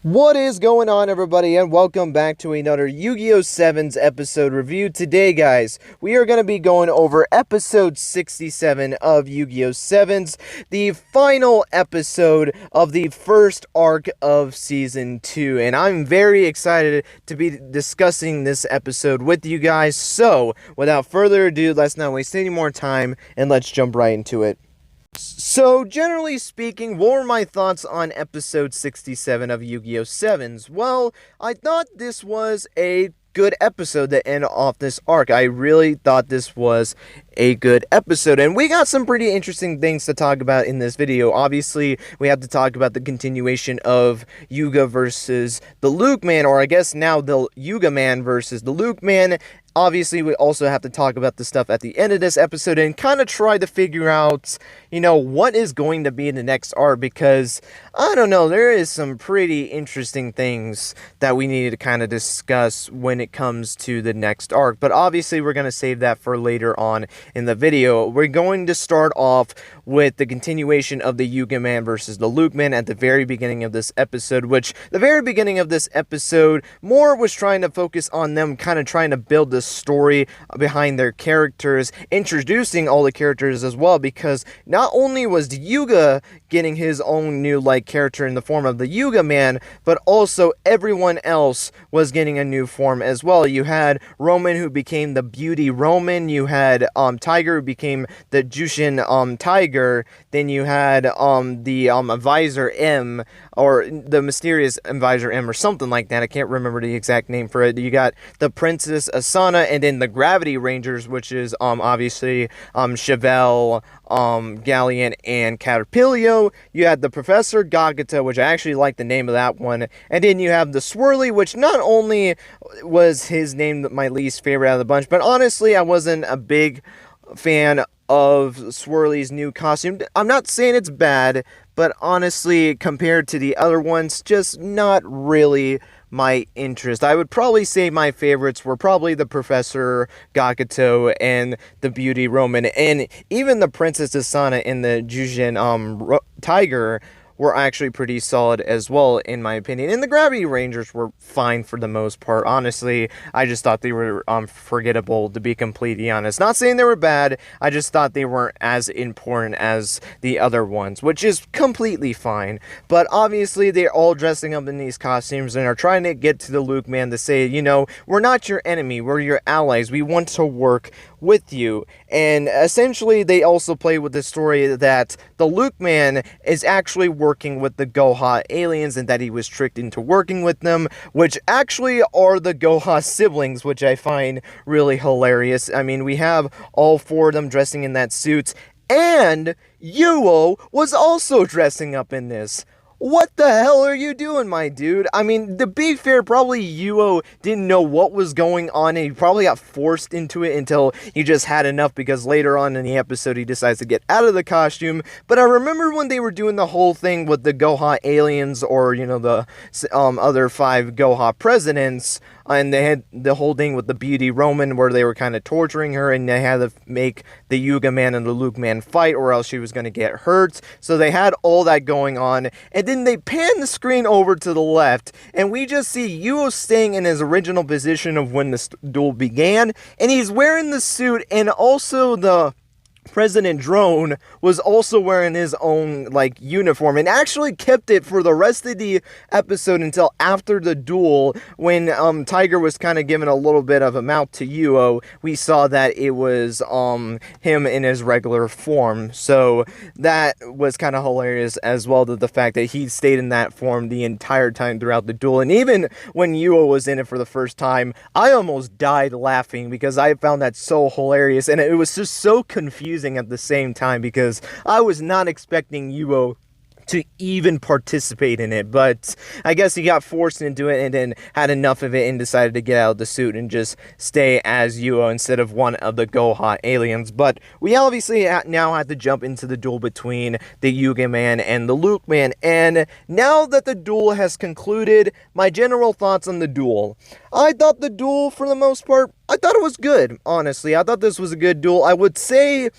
What is going on, everybody, and welcome back to another Yu-Gi-Oh! Sevens episode review. Today, guys, we are going to be going over episode 67 of Yu-Gi-Oh! Sevens, the final episode of the first arc of Season 2, and I'm very excited to be discussing this episode with you guys. So, without further ado, let's not waste any more time, and let's jump right into it. So, generally speaking, what were my thoughts on episode 67 of Yu-Gi-Oh! Sevens? Well, I thought this was a good episode to end off this arc. I really thought this was a good episode, and we got some pretty interesting things to talk about in this video. Obviously, we have to talk about the continuation of Yuga versus the Lukeman, or I guess now the Yuga Man versus the Lukeman. Obviously, we also have to talk about the stuff at the end of this episode and kind of try to figure out, what is going to be in the next arc, because, I don't know, there is some pretty interesting things that we need to kind of discuss when it comes to the next arc. But obviously, we're going to save that for later on in the video. We're going to start off with the continuation of the Yuga Man versus the Lukeman at the very beginning of this episode, which the very beginning of this episode more was trying to focus on them kind of trying to build this story behind their characters, introducing all the characters as well, because not only was Yuga getting his own new character in the form of the Yuga Man, but also everyone else was getting a new form as well. You had Roman, who became the Beauty Roman. You had Tiger, who became the Jushin Tiger. Then you had the Advisor M, or the Mysterious Advisor M, or something like that. I can't remember the exact name for it. You got the Princess Asana, and then the Gravity Rangers, which is obviously Chevelle, Galleon, and Caterpillar. You had the Professor Gagata, which I actually like the name of that one. And then you have the Swirly, which not only was his name my least favorite out of the bunch, but honestly, I wasn't a big fan of Swirly's new costume. I'm not saying it's bad, but honestly, compared to the other ones, just not really my interest. I would probably say my favorites were probably the Professor Gagato and the Beauty Roman, and even the Princess Asana and the Jushin Tiger were actually pretty solid as well, in my opinion. And the Gravity Rangers were fine for the most part. Honestly, I just thought they were forgettable, to be completely honest. Not saying they were bad, I just thought they weren't as important as the other ones, which is completely fine. But obviously, they're all dressing up in these costumes and are trying to get to the Lukeman to say, we're not your enemy, we're your allies, we want to work with you. And essentially, they also play with the story that the Lukeman is actually working with the Goha aliens, and that he was tricked into working with them, which actually are the Goha siblings, which I find really hilarious. I mean, we have all four of them dressing in that suit, and Yugioh was also dressing up in this. What the hell are you doing, my dude? I mean, to be fair, probably Yugioh didn't know what was going on, and he probably got forced into it until he just had enough, because later on in the episode, he decides to get out of the costume. But I remember when they were doing the whole thing with the Goha aliens, or, the other 5 Goha presidents, and they had the whole thing with the Beauty Roman, where they were kind of torturing her, and they had to make the Yuga Man and the Lukeman fight, or else she was going to get hurt. So they had all that going on, and then they pan the screen over to the left, and we just see Yugioh staying in his original position of when the duel began, and he's wearing the suit, and also the President Drone was also wearing his own, uniform, and actually kept it for the rest of the episode until after the duel, when, Tiger was kind of giving a little bit of a mouth to Yugioh. We saw that it was, him in his regular form, so that was kind of hilarious as well, to the fact that he stayed in that form the entire time throughout the duel. And even when Yugioh was in it for the first time, I almost died laughing, because I found that so hilarious, and it was just so confusing at the same time, because I was not expecting Yugioh to even participate in it, but I guess he got forced into it and then had enough of it and decided to get out of the suit and just stay as Yugioh instead of one of the Goha aliens. But we obviously now have to jump into the duel between the Yuga Man and the Lukeman, and now that the duel has concluded, my general thoughts on the duel. I thought the duel, for the most part, I thought it was good, honestly. I thought this was a good duel. I would say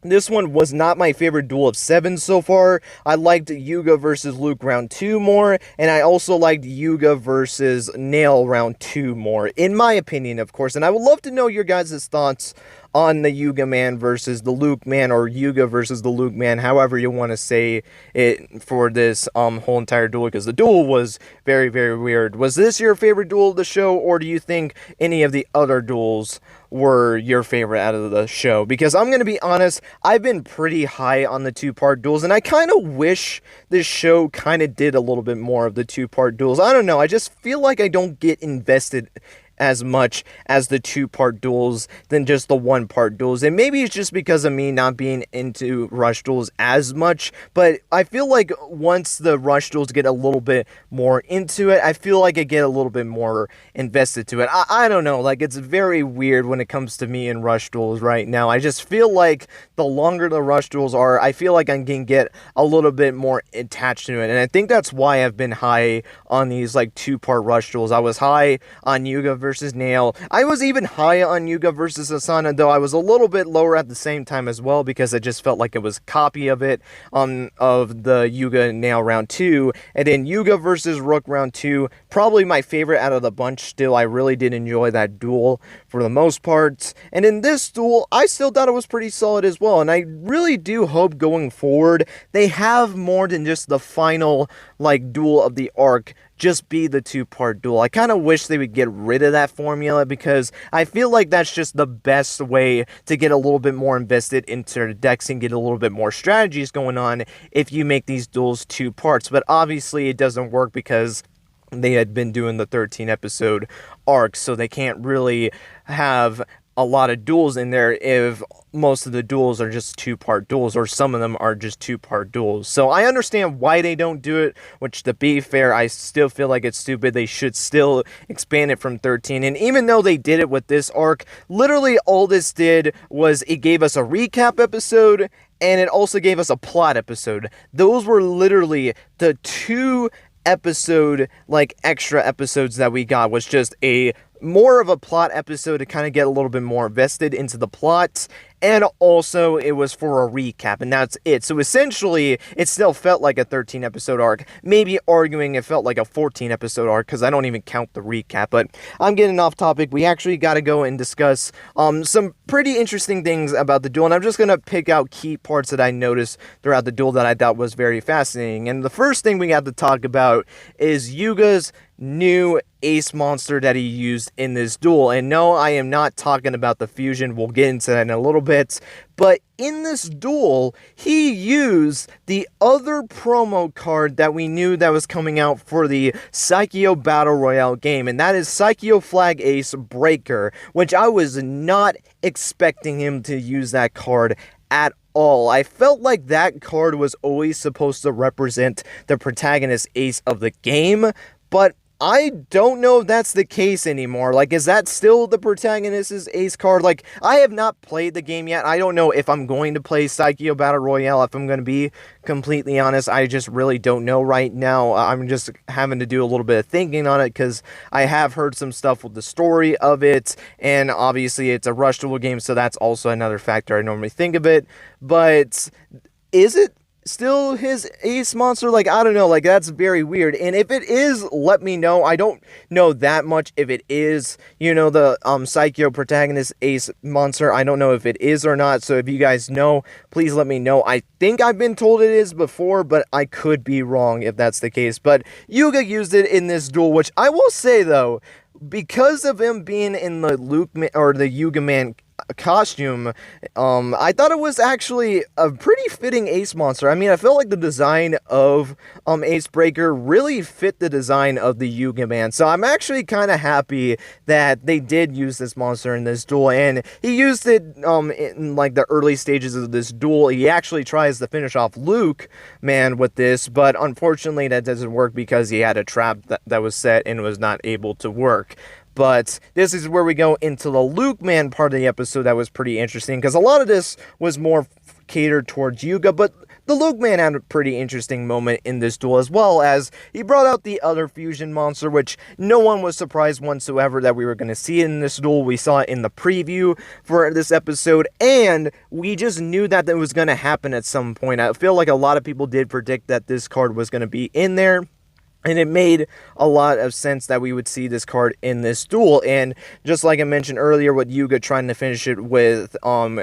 This one was not my favorite Duel of Sevens so far. I liked Yuga versus Luke round 2 more, and I also liked Yuga versus Nail round 2 more, in my opinion, of course. And I would love to know your guys' thoughts on the Yuga man versus the Luke man, or Yuga versus the Luke man, however you want to say it for this whole entire duel, because the duel was very, very weird. Was this your favorite duel of the show, or do you think any of the other duels were your favorite out of the show? Because I'm going to be honest, I've been pretty high on the two-part duels, and I kind of wish this show kind of did a little bit more of the two-part duels. I don't know, I just feel like I don't get invested as much as the two-part duels than just the one-part duels. And maybe it's just because of me not being into rush duels as much, but I feel like once the rush duels get a little bit more into it, I feel like I get a little bit more invested to it. I don't know, like, it's very weird when it comes to me and rush duels right now. I just feel like the longer the rush duels are, I feel like I can get a little bit more attached to it, and I think that's why I've been high on these, like, two-part rush duels. I was high on Yuga versus Nail. I was even high on Yuga versus Asana, though I was a little bit lower at the same time as well, because I just felt like it was a copy of it, of the Yuga Nail round 2, and then Yuga versus Rook round 2, probably my favorite out of the bunch still. I really did enjoy that duel for the most part, and in this duel, I still thought it was pretty solid as well, and I really do hope going forward, they have more than just the final, like, duel of the arc just be the two-part duel. I kind of wish they would get rid of that formula, because I feel like that's just the best way to get a little bit more invested into the decks and get a little bit more strategies going on if you make these duels two parts. But obviously it doesn't work because they had been doing the 13 episode arc, so they can't really have a lot of duels in there if most of the duels are just two-part duels, or some of them are just two-part duels. So I understand why they don't do it, which, to be fair, I still feel like it's stupid. They should still expand it from 13. And even though they did it with this arc, literally all this did was it gave us a recap episode, and it also gave us a plot episode. Those were literally the two episode, like, extra episodes that we got, was just a more of a plot episode to kind of get a little bit more vested into the plot, and also it was for a recap, and that's it. So essentially, it still felt like a 13 episode arc, maybe arguing it felt like a 14 episode arc, because I don't even count the recap. But I'm getting off topic. We actually got to go and discuss some pretty interesting things about the duel, and I'm just going to pick out key parts that I noticed throughout the duel that I thought was very fascinating. And the first thing we have to talk about is Yuga's new ace monster that he used in this duel. And no, I am not talking about the fusion. We'll get into that in a little bit. But in this duel, he used the other promo card that we knew that was coming out for the Yugioh Battle Royale game, and that is Yugioh Flag Ace Breaker, which I was not expecting him to use that card at all. I felt like that card was always supposed to represent the protagonist ace of the game, but I don't know if that's the case anymore. Like, is that still the protagonist's ace card? Like, I have not played the game yet. I don't know if I'm going to play Yugioh Battle Royale, if I'm going to be completely honest. I just really don't know right now. I'm just having to do a little bit of thinking on it, because I have heard some stuff with the story of it, and obviously it's a rush duel game, so that's also another factor I normally think of it. But is it still his ace monster? Like, I don't know, like, that's very weird. And if it is, let me know. I don't know that much if it is, you know, the Yugioh protagonist ace monster. I don't know if it is or not, so if you guys know, please let me know. I think I've been told it is before, but I could be wrong if that's the case. But Yuga used it in this duel, which I will say, though, because of him being in the Lukeman, or the Yuga man costume, I thought it was actually a pretty fitting ace monster. I mean, I felt like the design of Ace Breaker really fit the design of the Yuga man, so I'm actually kind of happy that they did use this monster in this duel. And he used it in, like, the early stages of this duel. He actually tries to finish off Lukeman with this, but unfortunately that doesn't work because he had a trap that was set and was not able to work. But this is where we go into the Lukeman part of the episode that was pretty interesting, because a lot of this was more catered towards Yuga, but the Lukeman had a pretty interesting moment in this duel, as well as he brought out the other fusion monster, which no one was surprised whatsoever that we were going to see it in this duel. We saw it in the preview for this episode, and we just knew that it was going to happen at some point. I feel like a lot of people did predict that this card was going to be in there. And it made a lot of sense that we would see this card in this duel. And just like I mentioned earlier with Yuga trying to finish it with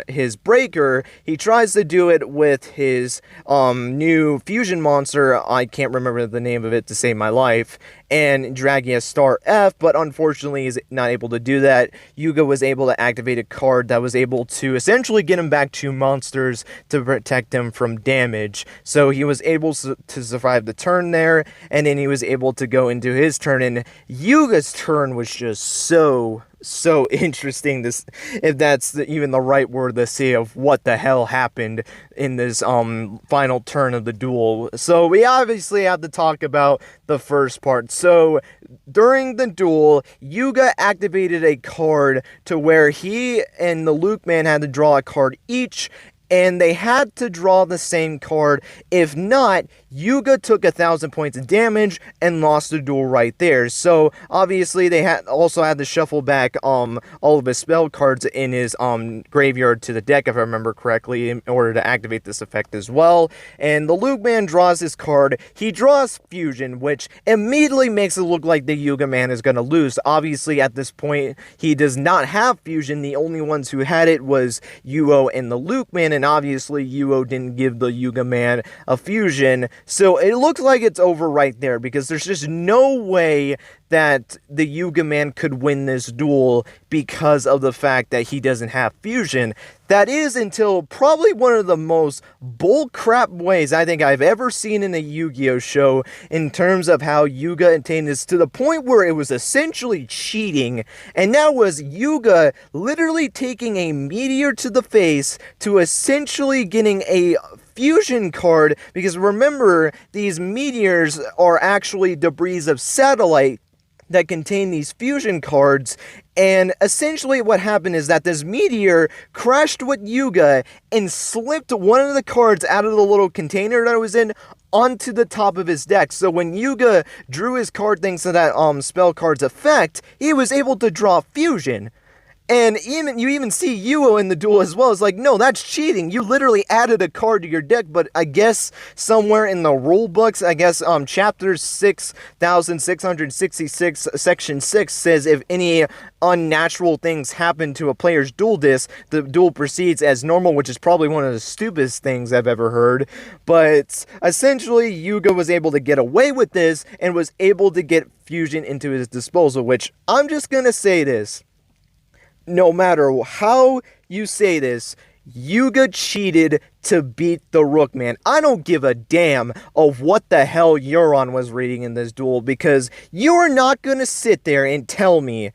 his breaker, he tries to do it with his new fusion monster. I can't remember the name of it to save my life. And dragging a star F, but unfortunately is not able to do that. Yuga was able to activate a card that was able to essentially get him back 2 monsters to protect him from damage. So he was able to survive the turn there, and then he was able to go into his turn, and Yuga's turn was just so interesting, this, if that's even the right word to say, of what the hell happened in this final turn of the duel. So we obviously have to talk about the first part. So during the duel, Yuga activated a card to where he and the Lukeman had to draw a card each, and they had to draw the same card. If not, Yuga took 1,000 points of damage and lost the duel right there. So obviously they also had to shuffle back all of his spell cards in his graveyard to the deck, if I remember correctly, in order to activate this effect as well. And the Lukeman draws his card. He draws Fusion, which immediately makes it look like the Yuga man is going to lose. Obviously at this point he does not have Fusion. The only ones who had it was Yugioh and the Lukeman, and obviously Yugioh didn't give the Yuga man a Fusion. So it looks like it's over right there, because there's just no way that the Yuga man could win this duel because of the fact that he doesn't have Fusion. That is until probably one of the most bullcrap ways I think I've ever seen in a Yu-Gi-Oh show, in terms of how Yuga attained this, to the point where it was essentially cheating, and that was Yuga literally taking a meteor to the face to essentially getting a fusion card, because remember, these meteors are actually debris of satellite that contain these fusion cards. And essentially what happened is that this meteor crashed with Yuga and slipped one of the cards out of the little container that it was in onto the top of his deck. So when Yuga drew his card thanks to that spell card's effect, he was able to draw Fusion. And you even see Yugioh in the duel as well. It's like, no, that's cheating. You literally added a card to your deck. But I guess somewhere in the rule books, I guess chapter 6666, section 6 says if any unnatural things happen to a player's duel disc, the duel proceeds as normal, which is probably one of the stupidest things I've ever heard. But essentially, Yuga was able to get away with this and was able to get Fusion into his disposal, which I'm just going to say this. No matter how you say this, Yuga cheated to beat the Rookman. I don't give a damn of what the hell Euron was reading in this duel, because you are not going to sit there and tell me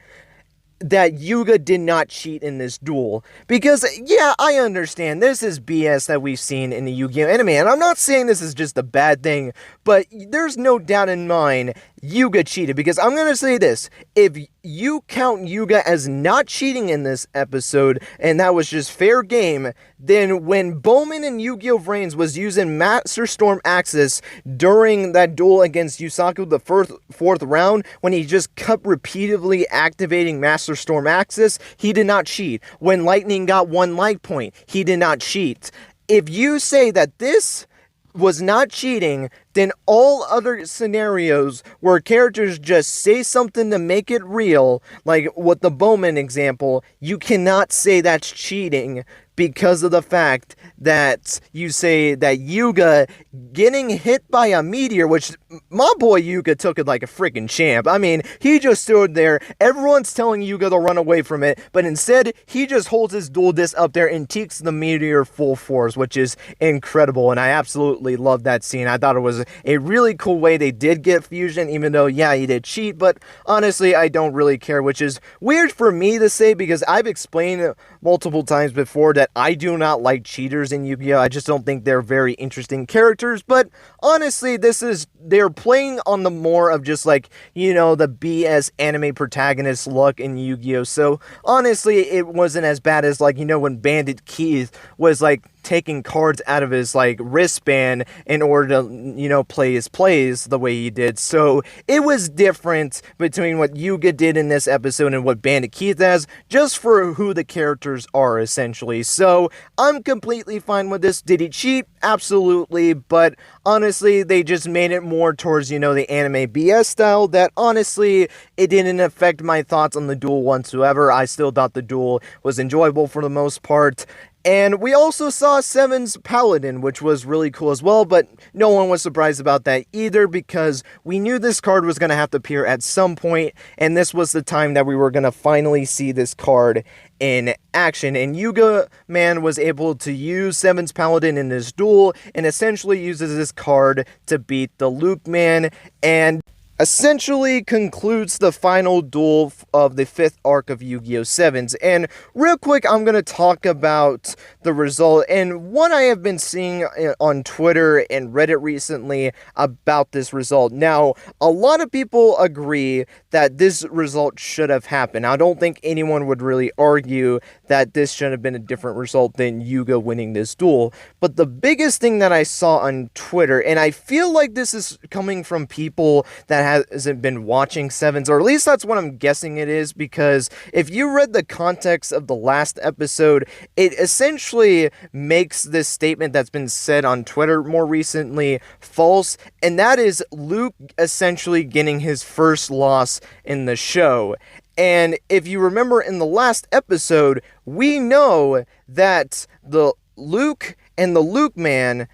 that Yuga did not cheat in this duel. Because, yeah, I understand, this is BS that we've seen in the Yu-Gi-Oh! Anime, and I'm not saying this is just a bad thing, but there's no doubt in mind Yuga cheated, because I'm going to say this, if you count Yuga as not cheating in this episode, and that was just fair game, then when Bowman and Yu-Gi-Oh! Vrains was using Master Storm Axis during that duel against Yusaku the fourth round, when he just kept repeatedly activating Master Storm Axis, he did not cheat. When Lightning got 1 light point, he did not cheat. If you say that this was not cheating, then all other scenarios where characters just say something to make it real, like with the Bowman example, you cannot say that's cheating, because of the fact that you say that Yuga getting hit by a meteor, which my boy Yuga took it like a freaking champ. I mean, he just stood there, everyone's telling Yuga to run away from it, but instead, he just holds his dual disc up there and takes the meteor full force, which is incredible, and I absolutely love that scene. I thought it was a really cool way they did get Fusion, even though, yeah, he did cheat, but honestly, I don't really care, which is weird for me to say, because I've explained multiple times before that I do not like cheaters in Yu-Gi-Oh! I just don't think they're very interesting characters, but honestly, they're playing on the more of just like, you know, the BS anime protagonist look in Yu-Gi-Oh! So honestly, it wasn't as bad as, like, you know, when Bandit Keith was like taking cards out of his, like, wristband in order to, you know, play his plays the way he did. So it was different between what Yuga did in this episode and what Bandit Keith has, just for who the characters are, essentially. So I'm completely fine with this. Did he cheat? Absolutely. But honestly, they just made it more towards, you know, the anime BS style that honestly, it didn't affect my thoughts on the duel whatsoever. I still thought the duel was enjoyable for the most part. And we also saw Sevens Paladin, which was really cool as well, but no one was surprised about that either because we knew this card was going to have to appear at some point, and this was the time that we were going to finally see this card in action. And Yuga Man was able to use Sevens Paladin in this duel and essentially uses this card to beat the Lukeman and essentially concludes the final duel of the 5th arc of Yugioh Sevens. And real quick, I'm going to talk about the result and what I have been seeing on Twitter and Reddit recently about this result. Now, a lot of people agree that this result should have happened. I don't think anyone would really argue that this should have been a different result than Yuga winning this duel. But the biggest thing that I saw on Twitter, and I feel like this is coming from people that hasn't been watching Sevens, or at least that's what I'm guessing it is, because if you read the context of the last episode, it essentially makes this statement that's been said on Twitter more recently false, and that is Luke essentially getting his first loss in the show. And if you remember in the last episode, we know that the Luke and the Lukeman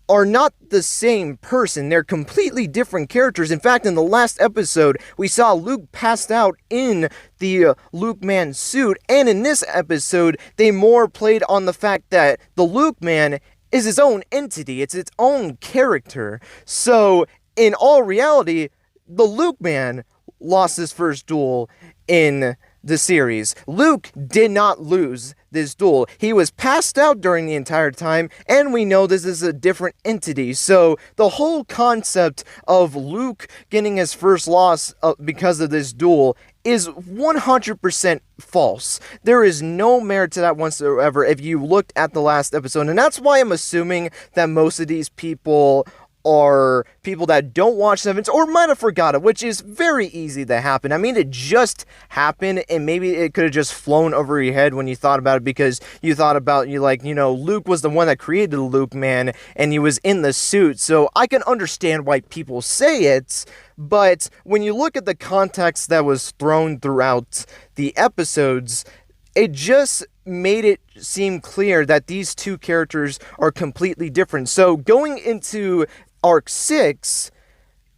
are not the same person. They're completely different characters. In fact, in the last episode, we saw Luke passed out in the Lukeman suit, and in this episode, they more played on the fact that the Lukeman is his own entity. It's its own character. So, in all reality, the Lukeman lost his first duel in the series. Luke did not lose this duel. He was passed out during the entire time, and we know this is a different entity. So the whole concept of Luke getting his first loss because of this duel is 100% false. There is no merit to that whatsoever if you looked at the last episode, and that's why I'm assuming that most of these people are people that don't watch Sevens or might have forgot it, which is very easy to happen. I mean, it just happened, and maybe it could have just flown over your head when you thought about it because you thought about, Luke was the one that created the Lukeman, and he was in the suit, so I can understand why people say it, but when you look at the context that was thrown throughout the episodes, it just made it seem clear that these two characters are completely different. So going into Arc 6,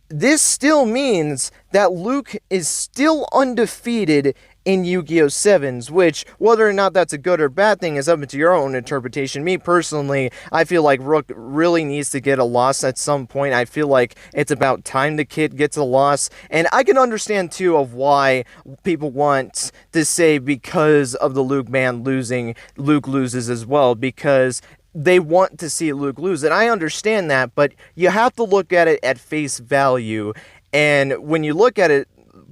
this still means that Luke is still undefeated in Yugioh Sevens, which, whether or not that's a good or bad thing, is up to your own interpretation. Me, personally, I feel like Rook really needs to get a loss at some point. I feel like it's about time the kid gets a loss, and I can understand, too, of why people want to say because of the Lukeman losing, Luke loses as well, because they want to see Luke lose, and I understand that, but you have to look at it at face value, and when you look at it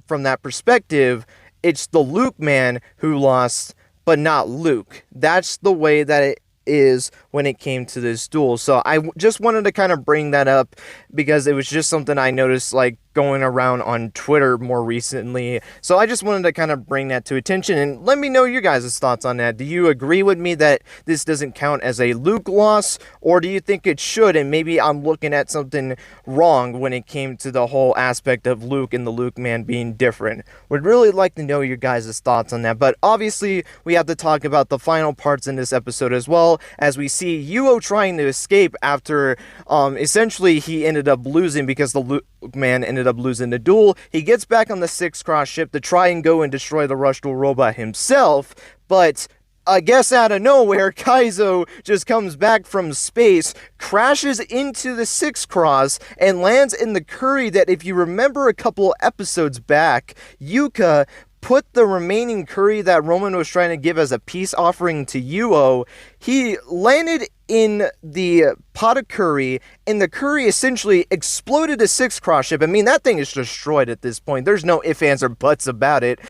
from that perspective, it's the Lukeman who lost, but not Luke. That's the way that it is when it came to this duel. So I just wanted to kind of bring that up because it was just something I noticed going around on Twitter more recently. So I just wanted to kind of bring that to attention and let me know your guys' thoughts on that. Do you agree with me that this doesn't count as a Luke loss, or do you think it should, and maybe I'm looking at something wrong when it came to the whole aspect of Luke and the Lukeman being different? Would really like to know your guys' thoughts on that, but obviously we have to talk about the final parts in this episode as well, as we see Yugioh trying to escape after essentially he ended up losing because the Lukeman ended up losing the duel. He gets back on the 6-cross ship to try and go and destroy the Rush Duel robot himself, but I guess out of nowhere, Kaizo just comes back from space, crashes into the 6-cross, and lands in the curry that, if you remember a couple episodes back, Yuka put the remaining curry that Roman was trying to give as a peace offering to Yugioh. He landed in the pot of curry, and the curry essentially exploded a 6-cross ship. I mean, that thing is destroyed at this point. There's no ifs, ands, or buts about it.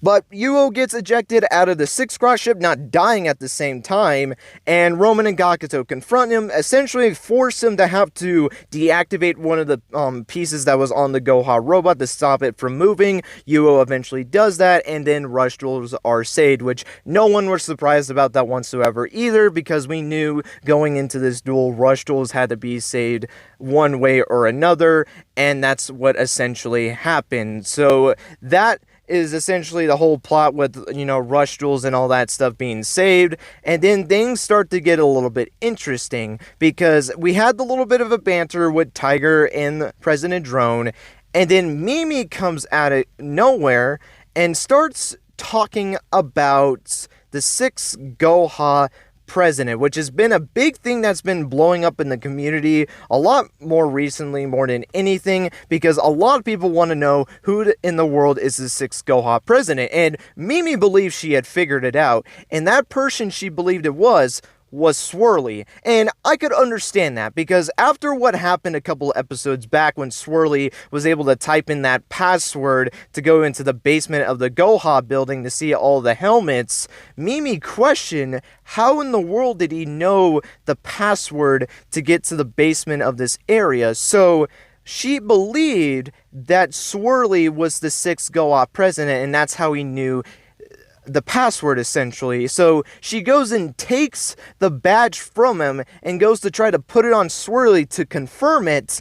But Yugioh gets ejected out of the 6th cross ship, not dying at the same time, and Roman and Gakuto confront him, essentially force him to have to deactivate one of the pieces that was on the Goha robot to stop it from moving. Yugioh eventually does that, and then rush duels are saved, which no one was surprised about that whatsoever either, because we knew going into this duel, rush duels had to be saved one way or another, and that's what essentially happened. So that is essentially the whole plot with, rush duels and all that stuff being saved. And then things start to get a little bit interesting, because we had the little bit of a banter with Tiger and President Drone, and then Mimi comes out of nowhere and starts talking about the 6th Goha president, which has been a big thing that's been blowing up in the community a lot more recently, more than anything, because a lot of people want to know who in the world is the 6th Goha president, and Mimi believes she had figured it out, and that person she believed it was Swirly. And I could understand that, because after what happened a couple episodes back when Swirly was able to type in that password to go into the basement of the Goha building to see all the helmets, Mimi questioned how in the world did he know the password to get to the basement of this area. So she believed that Swirly was the 6th Goha president, and that's how he knew the password, essentially. So she goes and takes the badge from him and goes to try to put it on Swirly to confirm it,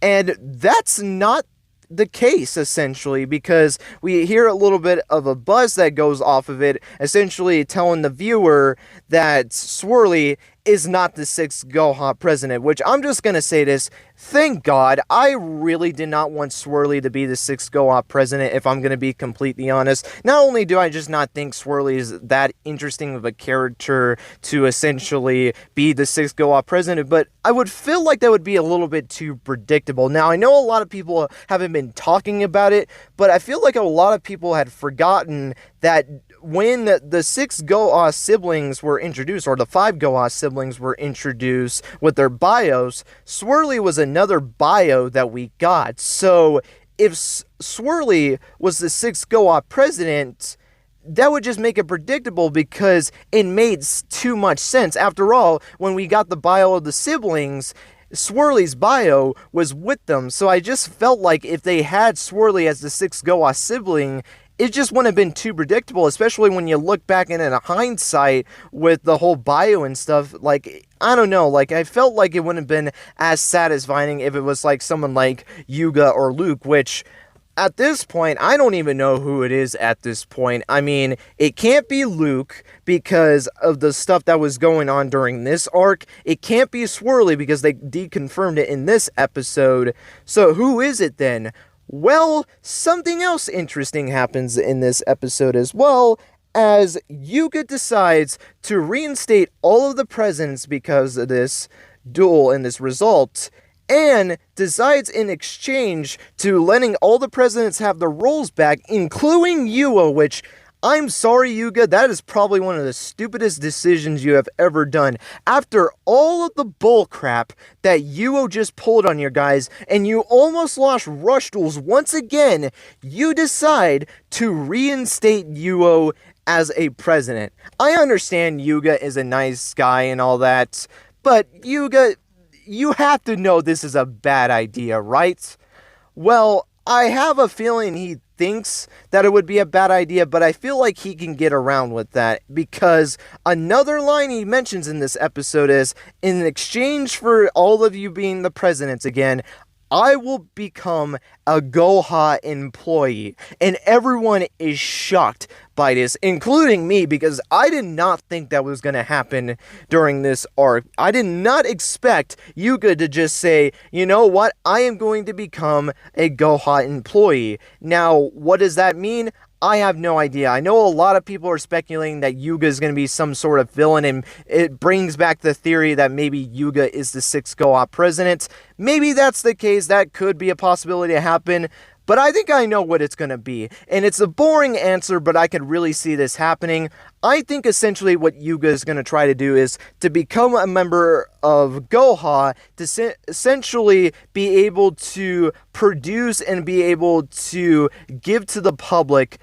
and that's not the case, essentially, because we hear a little bit of a buzz that goes off of it, essentially telling the viewer that Swirly is not the 6th Goha president, which I'm just gonna say this, thank God. I really did not want Swirly to be the 6th Goha president, if I'm gonna be completely honest. Not only do I just not think Swirly is that interesting of a character to essentially be the 6th Goha president, but I would feel like that would be a little bit too predictable. Now, I know a lot of people haven't been talking about it, but I feel like a lot of people had forgotten that when the 6 Goha siblings were introduced, or the 5 Goha siblings were introduced with their bios, Swirly was another bio that we got. So if Swirly was the 6th Goha president, that would just make it predictable, because it made too much sense. After all, when we got the bio of the siblings, Swirly's bio was with them, so I just felt like if they had Swirly as the 6th Goha sibling, it just wouldn't have been too predictable, especially when you look back in hindsight with the whole bio and stuff. Like, I don't know, like, I felt like it wouldn't have been as satisfying if it was like someone like Yuga or Luke, which at this point, I don't even know who it is at this point. I mean, it can't be Luke because of the stuff that was going on during this arc. It can't be Swirly because they deconfirmed it in this episode. So who is it then? Well, something else interesting happens in this episode as well, as Yuga decides to reinstate all of the presidents because of this duel and this result, and decides in exchange to letting all the presidents have their roles back, including Yugioh, which, I'm sorry, Yuga, that is probably one of the stupidest decisions you have ever done. After all of the bullcrap that Yugioh just pulled on your guys, and you almost lost rush duels once again, you decide to reinstate Yugioh as a president. I understand Yuga is a nice guy and all that, but Yuga, you have to know this is a bad idea, right? Well, I have a feeling he thinks that it would be a bad idea, but I feel like he can get around with that, because another line he mentions in this episode is, in exchange for all of you being the presidents again, I will become a Goha employee. And everyone is shocked by this, including me, because I did not think that was going to happen during this arc. I did not expect Yuga to just say, you know what, I am going to become a Goha employee. Now, what does that mean? I have no idea. I know a lot of people are speculating that Yuga is going to be some sort of villain, and it brings back the theory that maybe Yuga is the 6th Goha president. Maybe that's the case. That could be a possibility to happen. But I think I know what it's going to be. And it's a boring answer, but I could really see this happening. I think essentially what Yuga is going to try to do is to become a member of Goha to essentially be able to produce and be able to give to the public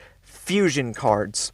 fusion cards.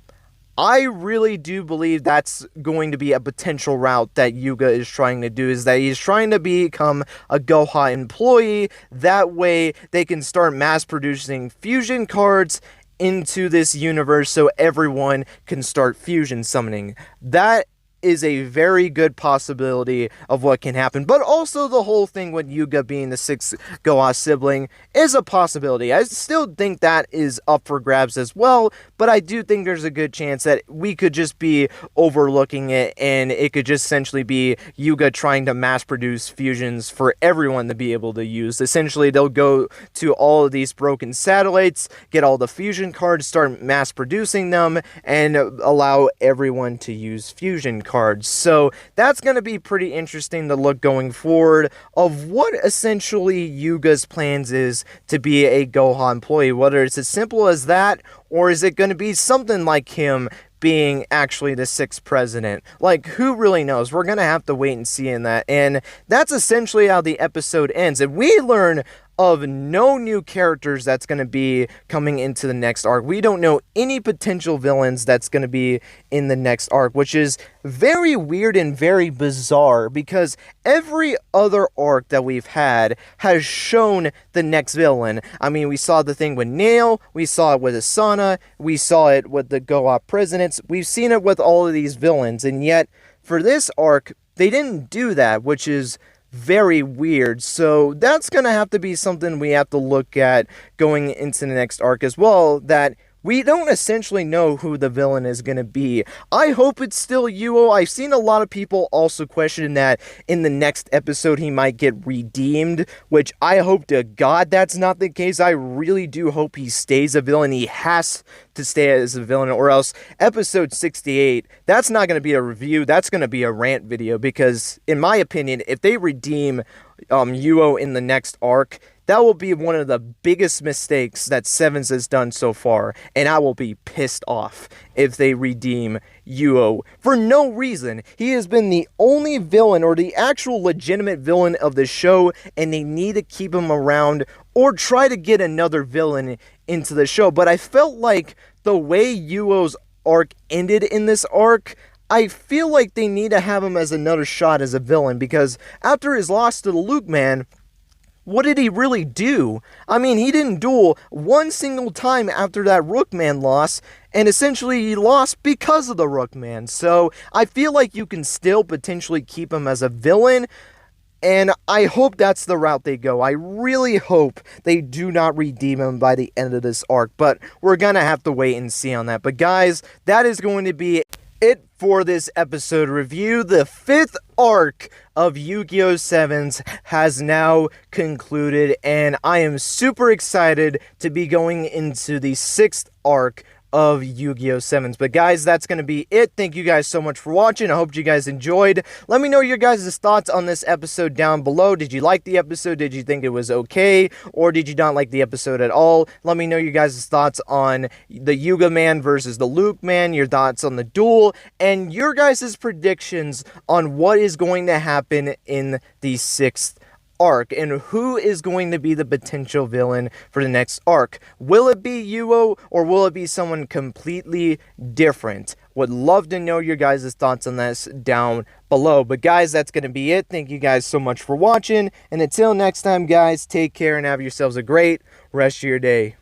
I really do believe that's going to be a potential route that Yuga is trying to do, is that he's trying to become a Goha employee. That way they can start mass producing fusion cards into this universe so everyone can start fusion summoning. That is a very good possibility of what can happen. But also the whole thing with Yuga being the sixth Goha sibling is a possibility. I still think that is up for grabs as well, but I do think there's a good chance that we could just be overlooking it, and it could just essentially be Yuga trying to mass produce fusions for everyone to be able to use. Essentially, they'll go to all of these broken satellites, get all the fusion cards, start mass producing them, and allow everyone to use fusion cards. So that's going to be pretty interesting to look going forward of what essentially Yuga's plans is to be a Goha employee. Whether it's as simple as that, or is it going to be something like him being actually the sixth president? Like, who really knows? We're going to have to wait and see in that. And that's essentially how the episode ends. And we learn of no new characters that's going to be coming into the next arc. We don't know any potential villains that's going to be in the next arc, which is very weird and very bizarre, because every other arc that we've had has shown the next villain. I mean, we saw the thing with Nail, we saw it with Asana, we saw it with the Goha presidents, we've seen it with all of these villains, and yet for this arc, they didn't do that, which is very weird. So that's going to have to be something we have to look at going into the next arc as well, that we don't essentially know who the villain is going to be. I hope it's still Yugioh. I've seen a lot of people also question that in the next episode he might get redeemed, which I hope to God that's not the case. I really do hope he stays a villain. He has to stay as a villain, or else episode 68, that's not going to be a review, that's going to be a rant video, because in my opinion, if they redeem Yugioh in the next arc, that will be one of the biggest mistakes that Sevens has done so far, and I will be pissed off if they redeem Yugioh for no reason. He has been the only villain, or the actual legitimate villain of the show, and they need to keep him around or try to get another villain into the show. But I felt like the way Yugioh's arc ended in this arc, I feel like they need to have him as another shot as a villain, because after his loss to the Lukeman, what did he really do? I mean, he didn't duel one single time after that Rookman loss, and essentially he lost because of the Rookman. So I feel like you can still potentially keep him as a villain, and I hope that's the route they go. I really hope they do not redeem him by the end of this arc, but we're gonna have to wait and see on that. But guys, that is going to be it for this episode review. The 5th arc of Yugioh Sevens has now concluded, and I am super excited to be going into the 6th arc of Yugioh Sevens. But guys, that's going to be it. Thank you guys so much for watching. I hope you guys enjoyed. Let me know your guys' thoughts on this episode down below. Did you like the episode? Did you think it was okay? Or did you not like the episode at all? Let me know your guys' thoughts on the Yuga man versus the Luke man, your thoughts on the duel, and your guys' predictions on what is going to happen in the 6th arc, and who is going to be the potential villain for the next arc. Will it be Yugioh, or will it be someone completely different? Would love to know your guys' thoughts on this down below. But guys, that's going to be it. Thank you guys so much for watching, and until next time guys, take care and have yourselves a great rest of your day.